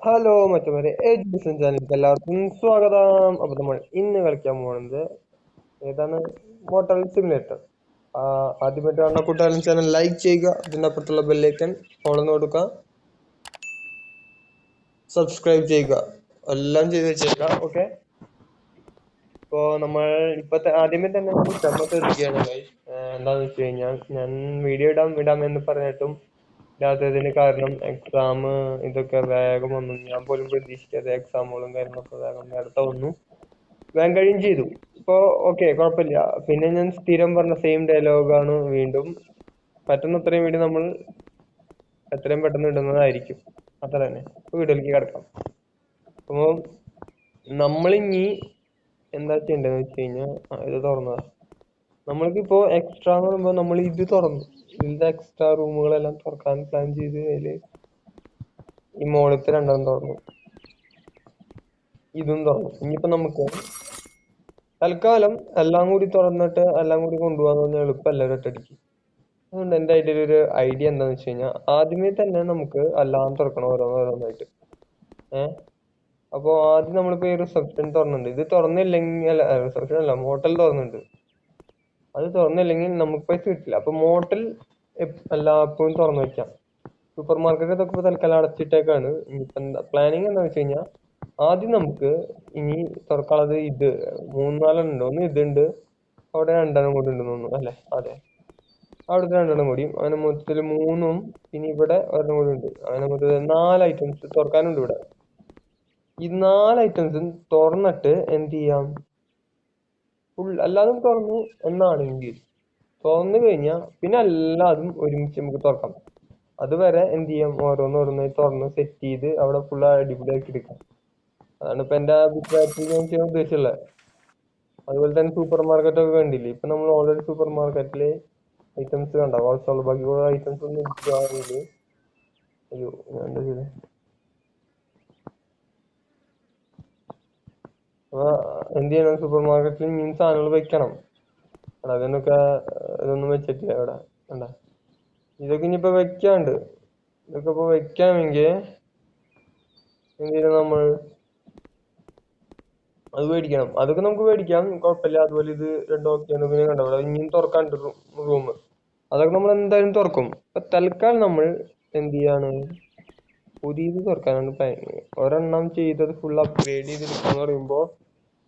Hello മറ്റവരെ education ചാനലിലേക്ക് എല്ലാവർക്കും സ്വാഗതം. അപ്പൊ നമ്മൾ ഇന്ന് കളിക്കാൻ പോകുന്നത് ഏതാണ്? Motel simulator. ആദ്യമായിട്ട് കാണുന്ന കൂട്ടുകാരൻ ചാനൽ ലൈക്ക് ചെയ്യുക, അതിൻ്റെ അപ്പുറത്തുള്ള ബെല്ലൈക്കൺ ഓണെന്ന് കൊടുക്കുക, സബ്സ്ക്രൈബ് ചെയ്യുക, എല്ലാം ചെയ്ത് വെച്ചേക്കുക. ഓക്കെ, ഇപ്പോ നമ്മൾ ആദ്യമേ തന്നെ ക്ഷമ തീർക്കുകയാണ്. എന്താന്ന് വെച്ച് കഴിഞ്ഞാൽ ഞാൻ വീഡിയോ ഇടാം എന്ന് പറഞ്ഞിട്ടും ഇടാത്തതിന് കാരണം എക്സാം ഇതൊക്കെ വേഗം വന്നു. ഞാൻ പോലും പ്രതീക്ഷിക്കാതെ എക്സാമുകളും കാര്യങ്ങളൊക്കെ വേഗം നേരത്തെ വന്നു, വേഗം കഴിയും ചെയ്തു. ഇപ്പോ ഓക്കെ, കുഴപ്പമില്ല. പിന്നെ ഞാൻ സ്ഥിരം പറഞ്ഞ സെയിം ഡയലോഗാണ് വീണ്ടും. പറ്റുന്നത്രയും വീഡിയോ നമ്മൾ എത്രയും പെട്ടെന്ന് ഇടുന്നതായിരിക്കും. അത്ര തന്നെ. വീഡിയോയിലേക്ക് കിടക്കാം. അപ്പോൾ നമ്മളിനി എന്താ ചെയ്യേണ്ടതെന്ന് വെച്ച് കഴിഞ്ഞാൽ ഇത് തുറന്നതാ. നമ്മൾക്കിപ്പോ എക്സ്ട്രാ എന്ന് പറയുമ്പോൾ നമ്മൾ ഇത് തുറന്നു, ഇതിന്റെ എക്സ്ട്രാ റൂമുകളെല്ലാം തുറക്കാൻ പ്ലാൻ ചെയ്ത് അതില് ഈ മോളത്തെ രണ്ടെണ്ണം തുറന്നു, ഇതും തുറന്നു. ഇനിയിപ്പോ നമുക്ക് തൽക്കാലം എല്ലാം കൂടി തുറന്നിട്ട് എല്ലാം കൂടി കൊണ്ടുപോകാന്ന് പറഞ്ഞാൽ എളുപ്പമല്ല ഒറ്റയടിക്ക്. അതുകൊണ്ട് എൻ്റെ ഒരു ഐഡിയ എന്താന്ന് വെച്ച് കഴിഞ്ഞാൽ ആദ്യമേ തന്നെ നമുക്ക് എല്ലാം തുറക്കണം, ഓരോന്നായിട്ട്. അപ്പോൾ ആദ്യം നമ്മളിപ്പോ ഈ റിസപ്ഷൻ തുറന്നുണ്ട്. ഇത് തുറന്നില്ലെങ്കിൽ, അല്ല റിസപ്ഷൻ അല്ല, മോട്ടൽ തുറന്നുണ്ട്. അത് തുറന്നില്ലെങ്കിൽ നമുക്ക് പൈസ കിട്ടില്ല. അപ്പൊ മോട്ടൽ എല്ലാപ്പോഴും തുറന്നു വെക്കാം. സൂപ്പർ മാർക്കറ്റ് ഇതൊക്കെ ഇപ്പൊ തൽക്കാലം അടച്ചിട്ടേക്കാണ്. ഇനിയിപ്പോ എന്താ പ്ലാനിങ് എന്താ വെച്ച് കഴിഞ്ഞാൽ ആദ്യം നമുക്ക് ഇനി തുറക്കാനുള്ളത് ഇത് 3-4 ഉണ്ട്. ഒന്ന് ഇതുണ്ട്, അവിടെ 2 കൂടി ഉണ്ടെന്ന് തോന്നുന്നു അല്ലെ? അതെ, അവിടുത്തെ 2 കൂടിയും, അങ്ങനെ മൊത്തത്തിൽ 3, പിന്നെ ഇവിടെ 1 കൂടി ഉണ്ട്. അങ്ങനെ മൊത്തത്തിൽ 4 ഐറ്റംസ് തുറക്കാനുണ്ട് ഇവിടെ. ഈ 4 ഐറ്റംസും തുറന്നിട്ട് എന്ത് ചെയ്യാം? എല്ലാതും തുറന്നു എന്നാണെങ്കിൽ തുറന്നു കഴിഞ്ഞാൽ പിന്നെ എല്ലാതും ഒരുമിച്ച് നമുക്ക് തുറക്കാം. അതുവരെ എന്ത് ചെയ്യാം? ഓരോന്നോരോന്നായി തുറന്ന് സെറ്റ് ചെയ്ത് അവിടെ ഫുൾ അടിപൊളിയാക്കി എടുക്കാം. അതാണ് ഇപ്പൊ എന്റെ അഭിപ്രായത്തിൽ ഞാൻ ചെയ്യാൻ ഉദ്ദേശിച്ചുള്ളത്. അതുപോലെ തന്നെ സൂപ്പർ മാർക്കറ്റ് ഒക്കെ കണ്ടില്ലേ? ഇപ്പൊ നമ്മൾ ഓൾറെഡി സൂപ്പർ മാർക്കറ്റില് ഐറ്റംസ് കണ്ട കുറച്ചുള്ള ബാക്കിയുള്ള ഐറ്റംസ് ഒന്നും ഇല്ലാതെ. അയ്യോ, ഞാൻ എന്താ ചെയ്തേ? അപ്പൊ എന്ത് ചെയ്യണം? സൂപ്പർ മാർക്കറ്റിൽ മീൻ സാധനങ്ങൾ വെക്കണം. അതിനൊക്കെ ഇതൊന്നും വെച്ചിട്ടില്ല അവിടെ. കണ്ട, ഇതൊക്കെ ഇനിയിപ്പോ വെക്കാണ്ട്. ഇതൊക്കെ ഇപ്പൊ വെക്കാമെങ്കിൽ എന്ത് ചെയ്യണം? നമ്മൾ അത് മേടിക്കണം. അതൊക്കെ നമുക്ക് മേടിക്കാം, കുഴപ്പമില്ല. അതുപോലെ ഇത് രണ്ടും ഓക്കെയാണ്. പിന്നെ കണ്ടോ ഇനിയും തുറക്കാണ്ട് റൂം, അതൊക്കെ നമ്മൾ എന്തായാലും തുറക്കും. അപ്പൊ തൽക്കാലം നമ്മൾ എന്ത് ചെയ്യാണ്? പുതിയത് തുറക്കാനാണ് പ്ലാൻ. ഒരെണ്ണം ചെയ്തത് ഫുൾ അപ്ഗ്രേഡ് ചെയ്തെടുക്കാന്ന് പറയുമ്പോ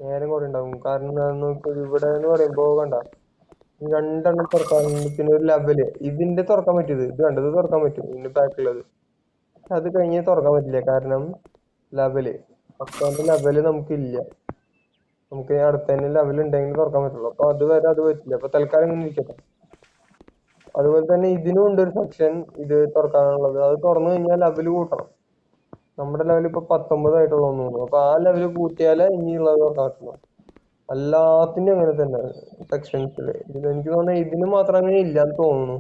നേരം കുറെ ഉണ്ടാവും. കാരണം എന്താണെന്ന് വെച്ചാൽ ഇവിടെ എന്ന് പറയുമ്പോ കണ്ട 2 തുറക്കാനുണ്ട്. പിന്നെ ഒരു ലെവല് ഇതിന്റെ തുറക്കാൻ പറ്റിയത് ഇത് കണ്ടത് തുറക്കാൻ പറ്റും, ഇതിന്റെ ബാക്കിലുള്ളത്. അത് കഴിഞ്ഞ് തുറക്കാൻ പറ്റില്ല, കാരണം ലെവല് ഫസ്റ്റ് ലെവല് നമുക്കില്ല. നമുക്ക് അടുത്ത തന്നെ ലെവൽ ഉണ്ടെങ്കിൽ തുറക്കാൻ പറ്റുള്ളൂ. അപ്പൊ അതുവരെ അത് പറ്റില്ല. അപ്പൊ തൽക്കാലം ഇങ്ങനെ ഇരിക്കട്ടെ. അതുപോലെ തന്നെ ഇതിനും ഉണ്ട് ഒരു സെക്ഷൻ ഇത് തുറക്കാനുള്ളത്. അത് തുറന്നു കഴിഞ്ഞാൽ ലെവല് കൂട്ടണം. നമ്മുടെ ലെവൽ ഇപ്പൊ 19 ആയിട്ടുള്ളൂ തോന്നുന്നു. അപ്പൊ ആ ലെവല് കൂട്ടിയാലേ ഇനിയുള്ളത് തുറക്കാൻ പറ്റുള്ളൂ. എല്ലാത്തിനും അങ്ങനെ തന്നെ സെക്ഷൻസില്. എനിക്ക് തോന്നുന്നത് ഇതിന് മാത്രം അങ്ങനെ ഇല്ലാന്ന് തോന്നുന്നു.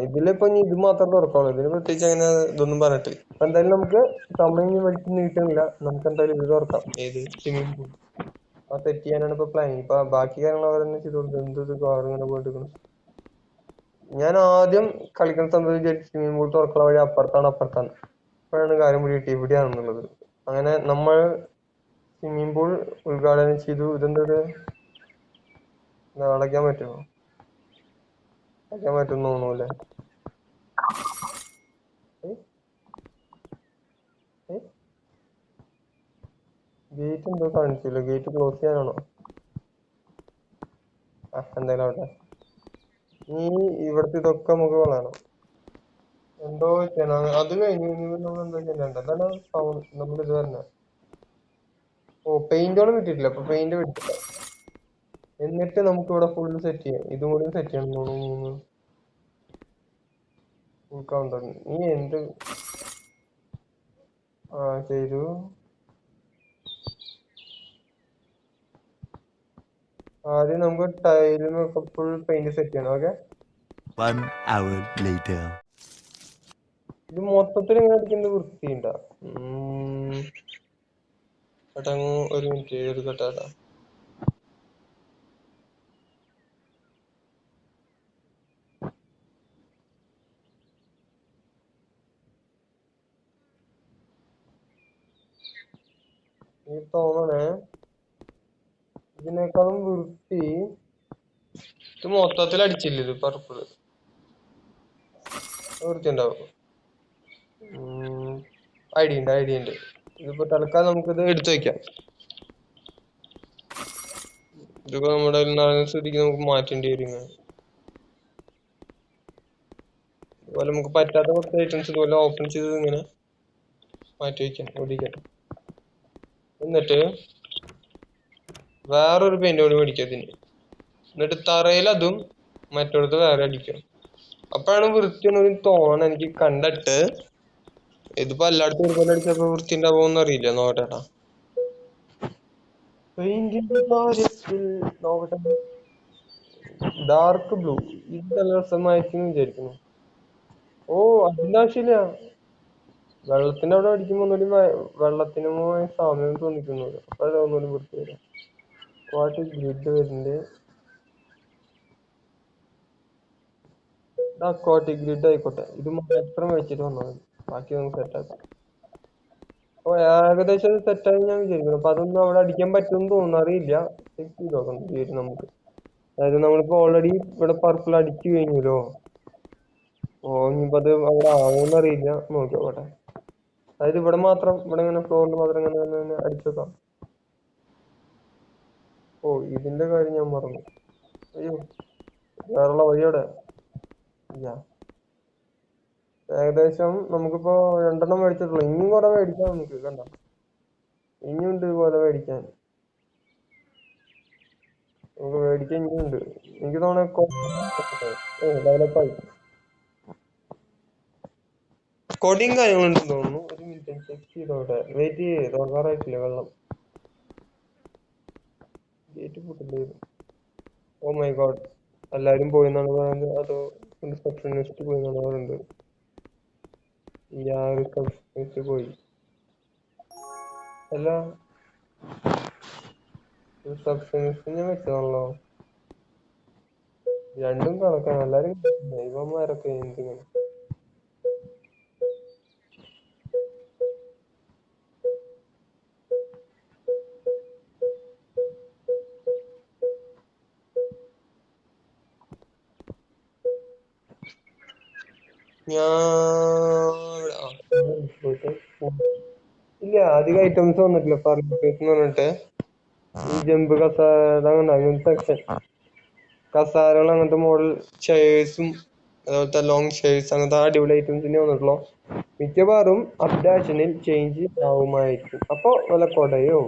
ഇതിലിപ്പോ ഇനി ഇത് മാത്രം തുറക്കാനുള്ളൂ. ഇതിന് പ്രത്യേകിച്ച് അങ്ങനെ ഇതൊന്നും പറഞ്ഞിട്ടില്ല. അപ്പൊ എന്തായാലും നമുക്ക് സമയം ഇനി വലിച്ചു നീട്ടുന്നില്ല. നമുക്ക് എന്തായാലും ഇത് തുറക്കാം. ഏത്? Swimming pool. ആ സെറ്റ് ചെയ്യാനാണ് ഇപ്പൊ പ്ലാൻ. ഇപ്പൊ ബാക്കി കാര്യങ്ങൾ അവരെന്നെ ചെയ്ത് കൊടുക്കും. എന്ത് കാർ ഇങ്ങനെ പോയിട്ട്. ഞാൻ ആദ്യം കളിക്കുന്ന സമയത്ത് വിചാരിച്ചു സ്വിമ്മിംഗ് പൂൾ തുറക്കുന്ന വഴി അപ്പുറത്താണ്. അപ്പോഴാണ് കാര്യം പിടികിട്ടി ഇവിടെയാണെന്നുള്ളത്. അങ്ങനെ നമ്മൾ സ്വിമ്മിംഗ് പൂൾ ഉദ്ഘാടനം ചെയ്തു. ഇതെന്തൊരു അടയ്ക്കാൻ പറ്റുമോ? അടയ്ക്കാൻ പറ്റുമെന്ന് തോന്നുന്നു. ഗേറ്റ് എന്തോ കാണിച്ചില്ല. ഗേറ്റ് ക്ലോസ് ചെയ്യാനാണോ? എന്തായാലും അവിടെ ഈ ഇവിടുത്തെ ഇതൊക്കെ നമുക്ക് കളയണം. എന്തോ ചെയ്യണം. അത് കഴിഞ്ഞ് നമ്മൾ എന്തോ ചെയ്യണ്ട. എന്താണ് നമ്മൾ ഇത് തന്നെ. പെയിന്റോളം കിട്ടിയിട്ടില്ല. അപ്പൊ പെയിന്റ് കിട്ടില്ല. എന്നിട്ട് നമുക്ക് ഇവിടെ ഫുൾ സെറ്റ് ചെയ്യാം. ഇതും കൂടി സെറ്റ് ചെയ്യണം തോന്നുന്നു. ഫുൾ കൗണ്ടർ നീ എന്ത് ചെയ്തു? ആദ്യം നമുക്ക് ടൈലിനൊക്കെ ഫുൾ പെയിന്റ് സെറ്റ് ചെയ്യണം. Okay, 1 hour later. ഇത് മൊത്തത്തിൽ ഇങ്ങനെ അടിക്കുന്നത് വൃത്തിയുണ്ട. ഒരു മിനിറ്റ് എടുക്കട്ടെ. തോന്നണേ ഇതിനേക്കാളും വൃത്തി ഇത് മൊത്തത്തിൽ അടിച്ചില്ല ഇത് പർപ്പിൾ വൃത്തി ഉണ്ടാവും. ഐഡിയ ഉണ്ട്. ഇതിപ്പോ തൽക്കാലം നമുക്കിത് എടുത്തു വെക്കാം. ഇതിപ്പോ നമ്മുടെ സ്ഥിതിക്ക് നമുക്ക് മാറ്റേണ്ടി വരും. അതുപോലെ നമുക്ക് പറ്റാത്ത കുറച്ച് ഐറ്റംസ് ഇതുപോലെ ഓപ്പൺ ചെയ്ത് ഇങ്ങനെ മാറ്റി വയ്ക്കാം, ഒടിക്കാം. എന്നിട്ട് വേറൊരു പെയിന്റ് കൂടി മേടിക്കാം ഇതിന്. എന്നിട്ട് തറയിൽ അതും മറ്റൊടത്ത് വേറെ അടിക്കാം. അപ്പോഴാണ് വൃത്തി ഒന്നും തോന്നണം എനിക്ക് കണ്ടിട്ട്. ഇതിപ്പോ എല്ലായിടത്തും ഒരുപോലെ അടിച്ചപ്പോ വൃത്തി ഉണ്ടാവുമെന്ന് അറിയില്ല. നോക്കട്ടെട്ടാ, പെയിന്റിന്റെ കാര്യത്തിൽ നോക്കട്ടെ. ഡാർക്ക് ബ്ലൂ ഇത് നല്ല രസമായിരിക്കും വിചാരിക്കുന്നു. ഓ അതിന്റെ ആവശ്യമില്ല. വെള്ളത്തിന്റെ അവിടെ അടിക്കുമ്പോ ഒന്നുകൂടി വെള്ളത്തിനുമായി സാമ്യം തോന്നിക്കുന്നു. അപ്പൊ ഒന്നുകൂടി വൃത്തി വരും. വാട്ട് ഗ്രിഡ് വരുന്നുണ്ട്. അക്വാട്ടിക് ഗ്രിഡ് ആയിക്കോട്ടെ. ഇത് മാത്രം വെച്ചിട്ട് വന്നാൽ മതി. ബാക്കി നമുക്ക് സെറ്റാക്കാം. അപ്പൊ ഏകദേശം സെറ്റായി ഞാൻ വിചാരിക്കുന്നു. അപ്പൊ അതൊന്നും അവിടെ അടിക്കാൻ പറ്റുമെന്ന് തോന്നാറിയില്ല. ചെക്ക് ചെയ്ത് നോക്കണം നമുക്ക്. അതായത് നമ്മളിപ്പോ ഓൾറെഡി ഇവിടെ പർപ്പിൾ അടിച്ചു കഴിഞ്ഞല്ലോ. ഓ ഇനിയിപ്പോ അത് അവിടെ ആവുമെന്ന് അറിയില്ല. നോക്കിയോട്ടെ. അതായത് ഇവിടെ മാത്രം, ഇവിടെ ഇങ്ങനെ ഫ്ലോറിൽ മാത്രം ഇങ്ങനെ അടിച്ചു വെക്കാം. ഓ ഇതിന്റെ കാര്യം ഞാൻ മറന്നു. അയ്യോ, വേറുള്ള വഴിയോടെ ഇല്ല. ഏകദേശം നമുക്കിപ്പോ 2 മേടിച്ചിട്ടുള്ളൂ. ഇനിയും കുറെ മേടിക്കാം നമുക്ക്. കണ്ട, ഇനിയുണ്ട് ഇതുപോലെ മേടിക്കാൻ. നമുക്ക് മേടിക്കാൻ ഇനിയുണ്ട്. എനിക്ക് തോന്നുന്നു ഡെവലപ്പായി കൊടിയും കാര്യങ്ങളുണ്ടെന്ന് തോന്നുന്നു. ഒരു മിനിറ്റ് ചെക്ക് ചെയ്തോട്ടെ. വെയിറ്റ് ചെയ്ത് തുറക്കാറായിട്ടില്ല. വെള്ളം ഗേറ്റ് പൂട്ടേണ്ടി വരും. ഓ മൈ ഗോഡ്, എല്ലാരും പോയെന്നാണ് പറയുന്നത്. അതോ റിസപ്ഷനിസ്റ്റ് പോയെന്നാണ് പറയുന്നത്. റിസപ്ഷനിസ്റ്റ് പോയി. അല്ല, റിസപ്ഷനിസ്റ്റിനെ വെച്ചതാണല്ലോ. രണ്ടും കണക്കാണ്. എല്ലാരും ദൈവന്മാരൊക്കെ എന്തിങ്ങനെ. ഇല്ല, അധികം ഐറ്റംസ് വന്നിട്ടില്ല. ഫർണിച്ചേഴ്സ് എന്ന് പറഞ്ഞിട്ട് ഈ ജമ്പ് കസാര അങ്ങനത്തെ സെക്ഷൻ കസാരകൾ, അങ്ങനത്തെ മോഡൽ ചെയർസും അതുപോലത്തെ ലോങ് ചെയർസ്, അങ്ങനത്തെ അടിപൊളി ഐറ്റംസിനെ വന്നിട്ടുള്ളൂ. മിക്കവാറും അപ്ഡേഷനിൽ ചേഞ്ച് ആവുമായിരിക്കും. അപ്പൊ വല്ല കൊടയോ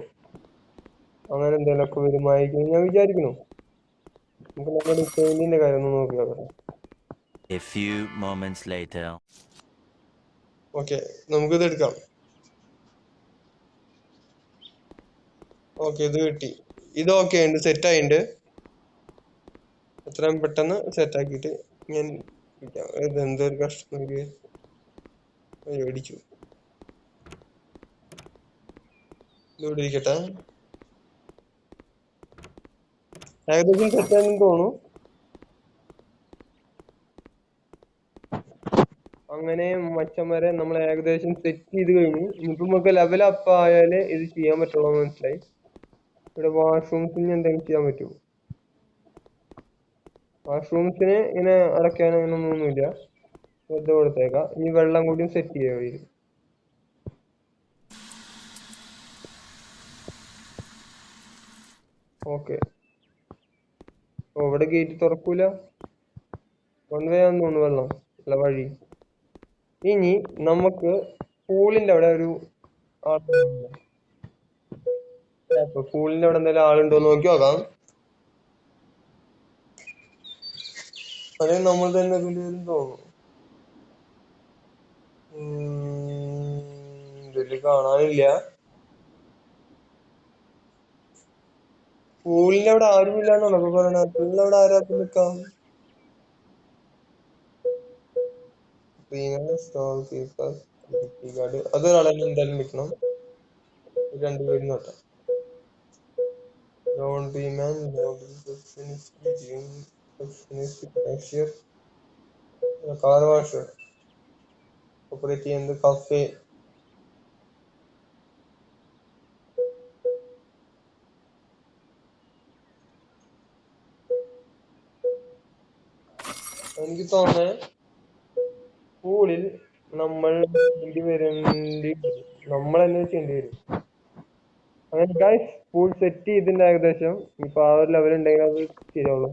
അങ്ങനെ എന്തെങ്കിലുമൊക്കെ വരുമായിരിക്കും ഞാൻ വിചാരിക്കുന്നു. നമുക്ക് നമ്മുടെ ഡിസൈനിന്റെ കാര്യം ഒന്ന് നോക്കി നോക്കാം. A few moments later. Okay, നമുക്കിത് എടുക്കാം. ഓക്കെ, ഇത് കിട്ടി. ഇത് ഓക്കെ ഉണ്ട്, സെറ്റ് ആയിട്ടുണ്ട്. എത്രയും പെട്ടെന്ന് സെറ്റ് ആക്കിയിട്ട് ഞാൻ എന്തൊരു കഷ്ടം മേടിച്ചു. ഇതിവിടെ ഇരിക്കട്ടെ. ഏകദേശം സെറ്റ് ആണെന്ന് തോന്നുന്നു. അങ്ങനെ മച്ചം വരെ നമ്മൾ ഏകദേശം സെറ്റ് ചെയ്ത് കഴിഞ്ഞു. ഇനിയിപ്പോ നമുക്ക് ലെവൽ അപ്പ് ആയാലേ ഇത് ചെയ്യാൻ പറ്റുള്ളൂ എന്ന് മനസ്സിലായി. ഇവിടെ വാഷ്റൂംസിന് എന്തെങ്കിലും ചെയ്യാൻ പറ്റുമോ? വാഷ്റൂംസിന് ഇങ്ങനെ അടയ്ക്കാൻ അങ്ങനൊന്നുമില്ല. ശ്രദ്ധ കൊടുത്തേക്കാം. ഇനി വെള്ളം കൂടി സെറ്റ് ചെയ്യാൻ വരും. ഓക്കെ. ഓ, ഇവിടെ ഗേറ്റ് തുറക്കൂല. 1 വേ ആണെന്ന് തോന്നുന്നു വെള്ളം, അല്ല വഴി. ഇനി നമുക്ക് പൂളിന്റെ അവിടെ ഒരു പൂളിന്റെ അവിടെ എന്തെങ്കിലും ആളുണ്ടോ നോക്കി നോക്കാം. അത് നമ്മൾ തന്നെ തോന്നുന്നു. ഇതില് കാണാനില്ല. പൂളിന്റെ അവിടെ ആരുമില്ല എന്നാണ് അപ്പൊ പറയണത്. പൂളിന്റെ അവിടെ ആരാക്കും നിക്കാം. അതൊരാളെ എന്തായാലും നിൽക്കണം. 2 പേരും നോക്കാം. ലോണ്ട്രി മാൻ, കാഷ്യർ, കാർ വാഷ്, ഓപ്പറേറ്റ് ചെയ്യുന്നത് കഫേ. എനിക്ക് തോന്നുന്നത് പൂളിൽ നമ്മൾ നമ്മൾ തന്നെ ചെയ്യേണ്ടി വരും. അങ്ങനെ ഗൈസ് പൂൾ സെറ്റ് ചെയ്തിട്ടുണ്ട് ഏകദേശം. ഇപ്പൊ ആ ഒരു ലെവൽ ഉണ്ടെങ്കിൽ അത് ശരിയാവുള്ളൂ.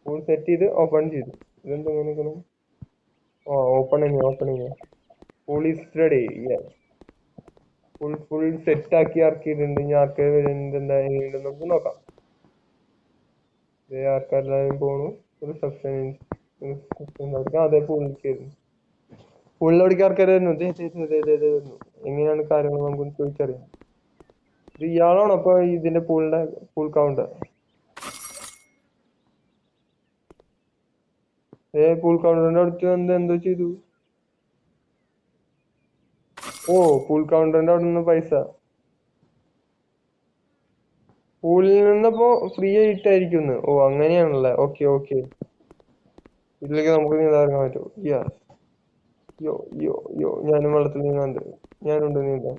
പൂൾ സെറ്റ് ചെയ്ത് ഓപ്പൺ ചെയ്തു. ഇതെന്തെങ്കിലും ഓപ്പണിങ് pool is ready. Full set ആക്കി ഇറക്കിയിട്ടുണ്ട്. ഇനി ആർക്കാർ വരുന്നുണ്ട് എന്തായാലും നമുക്ക് നോക്കാം. ആൾക്കാരെല്ലാവരും പോണു. റിസപ്ഷൻ അതേ പൂളിലോടിക്ക് ആൾക്കാർ വരുന്നു. വരുന്നു. എങ്ങനെയാണ് കാര്യങ്ങൾ നമുക്ക് ചോദിച്ചറിയാം. ഇത് ഇയാളാണോ അപ്പൊ ഇതിന്റെ പൂൾ കൗണ്ടർ? പൂൾ കൗണ്ടറിന്റെ അടുത്ത് വന്ന് എന്തോ ചെയ്തു. പൂൾ കൗണ്ടറിന്റെ അവിടെ നിന്ന് പൈസ പൂളിൽ നിന്നപ്പോ ഫ്രീ ആയിട്ടായിരിക്കും. അങ്ങനെയാണല്ലേ. ഓക്കെ ഇതിലേക്ക് നമുക്ക് നീന്താൻ പറ്റും. ഞാനും വെള്ളത്തിൽ നീന്താണ്ട്. ഞാനുണ്ട് നീന്താൻ.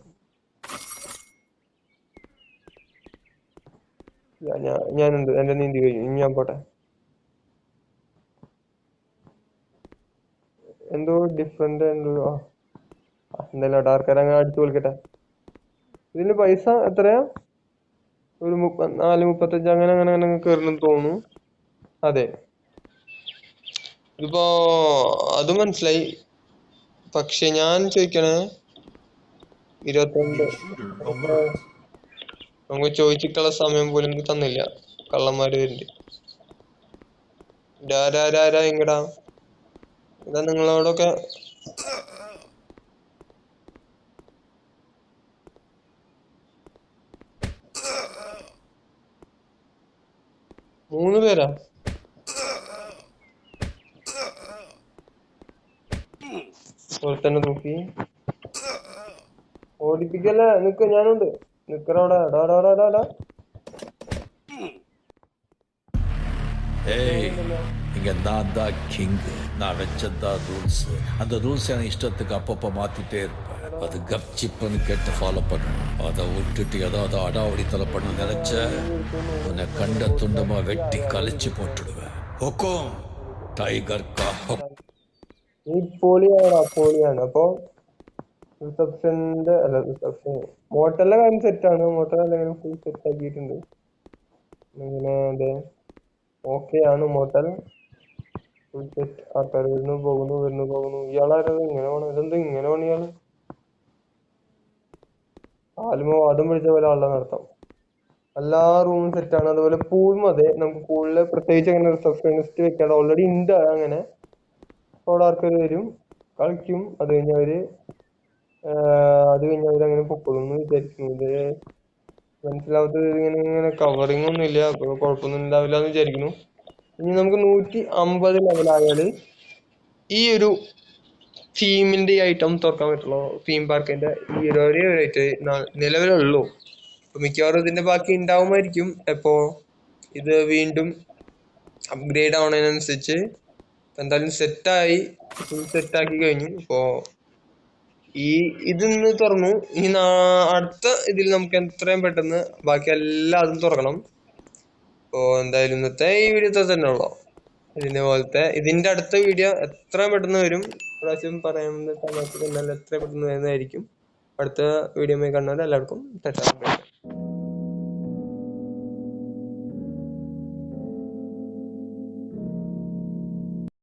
ഞാനുണ്ട്. എന്റെ നീന്തി കഴിഞ്ഞു. ഇനി ഞാൻ പോട്ടെ. എന്തോ ഡിഫറെന്റ് ഉണ്ടല്ലോ. എന്തായാലും ആൾക്കാരെ അങ്ങനെ അടിച്ചു കൊടുക്കട്ടെ. ഇതിന് പൈസ എത്രയാ? ഒരു 34-35 അങ്ങനെ കയറണം തോന്നുന്നു. അതെ, ഇതിപ്പോ അത് മനസ്സിലായി. പക്ഷെ ഞാൻ ചോദിക്കണേ 22 നമുക്ക് ചോദിച്ചിട്ടുള്ള സമയം പോലും എനിക്ക് തന്നില്ല. കള്ളന്മാര് വരുന്നുണ്ട്. എങ്ങടാ? ഇതാ നിങ്ങളോടൊക്കെ മൂന്ന് പേരാ? തന്നെ നോക്കി ഓടിപ്പിക്കല്ലേ. ഞാനുണ്ട്. നിക്കറോടാ. இங்க நான் தான் கிங். நான் வச்சதான் ரூல்ஸ். அந்த ரூல்ஸ் எனக்கு இஷ்டத்துக்கு அப்பப்போ மாத்திட்டே இருப்பேன். அது கப்சிப்புன்னு கேட்டு ஃபாலோ பண்ணணும். அதை விட்டுட்டு ஏதாவது அடாவடித்தலை பண்ண நினைச்ச உன்னை கண்ட துண்டமா வெட்டி கழிச்சு போட்டுடுவேன். ஹொக்கோம் ടൈഗർ കാ ഈ പോളിയാണ്. അപ്പൊ റിസപ്ഷന്റെ മോട്ടലിലെ കാര്യം സെറ്റാണ്. മോട്ടലെല്ലാം ഫുൾ സെറ്റ് ആക്കിയിട്ടുണ്ട്. ഇങ്ങനെ അതെ ഓക്കെയാണ് മോട്ടൽ. Full set. ആൾക്കാർ വരുന്നു പോകുന്നു. ഇയാളാരത് ഇങ്ങനെ പോണ? ഇതെന്താ ഇങ്ങനെ പോണ ഇയാള്? ആലുമോ വാദം പിടിച്ച പോലെ ആളുടെ നടത്താം. എല്ലാ റൂമും സെറ്റാണ്. അതുപോലെ പൂളും അതെ. നമുക്ക് പൂളില് പ്രത്യേകിച്ച് അങ്ങനെ റിസപ്ഷനിസ്റ്റ് വെക്കാണ്ട് ഓൾറെഡി ഉണ്ട്. അങ്ങനെ അവിടെ ആൾക്കാർ വരും, കളിക്കും. അത് കഴിഞ്ഞവര് അങ്ങനെ പൊക്കോളൂന്ന് വിചാരിക്കുന്നു. ഇത് മനസ്സിലാവാത്തത് ഇങ്ങനെ കവറിങ് ഒന്നും ഇല്ല. അപ്പൊ കുഴപ്പമൊന്നും ഉണ്ടാവില്ല എന്ന് വിചാരിക്കുന്നു. ഇനി നമുക്ക് 150 ലെവലായാല് ഈ ഒരു തീമിന്റെ ഐറ്റം തുറക്കാൻ പറ്റുള്ളൂ. തീം പാർക്കിന്റെ ഈ ഒരേ ഒരു ഐറ്റം നിലവിലുള്ളൂ. മിക്കവാറും ഇതിന്റെ ബാക്കി ഉണ്ടാവുമായിരിക്കും. എപ്പോ ഇത് വീണ്ടും അപ്ഗ്രേഡ് ആവണതിനനുസരിച്ച് എന്തായാലും സെറ്റാക്കി കഴിഞ്ഞു. ഇപ്പോ ഇതിന്ന് തുറന്നു. ഇനി അടുത്ത ഇതിൽ നമുക്ക് എത്രയും പെട്ടെന്ന് ബാക്കി എല്ലാതും തുറക്കണം. അപ്പോ എന്തായാലും ഇന്നത്തെ ഈ വീഡിയോ തന്നെ ഉള്ളു. ഇതിന്റെ അടുത്ത വീഡിയോ എത്രയും പെട്ടെന്ന് വരും. പ്രാവശ്യം പറയാൻ സമയത്ത് എത്രയും പെട്ടെന്ന് വരുന്നതായിരിക്കും. അടുത്ത വീഡിയോ കണ്ടാൽ എല്ലാവർക്കും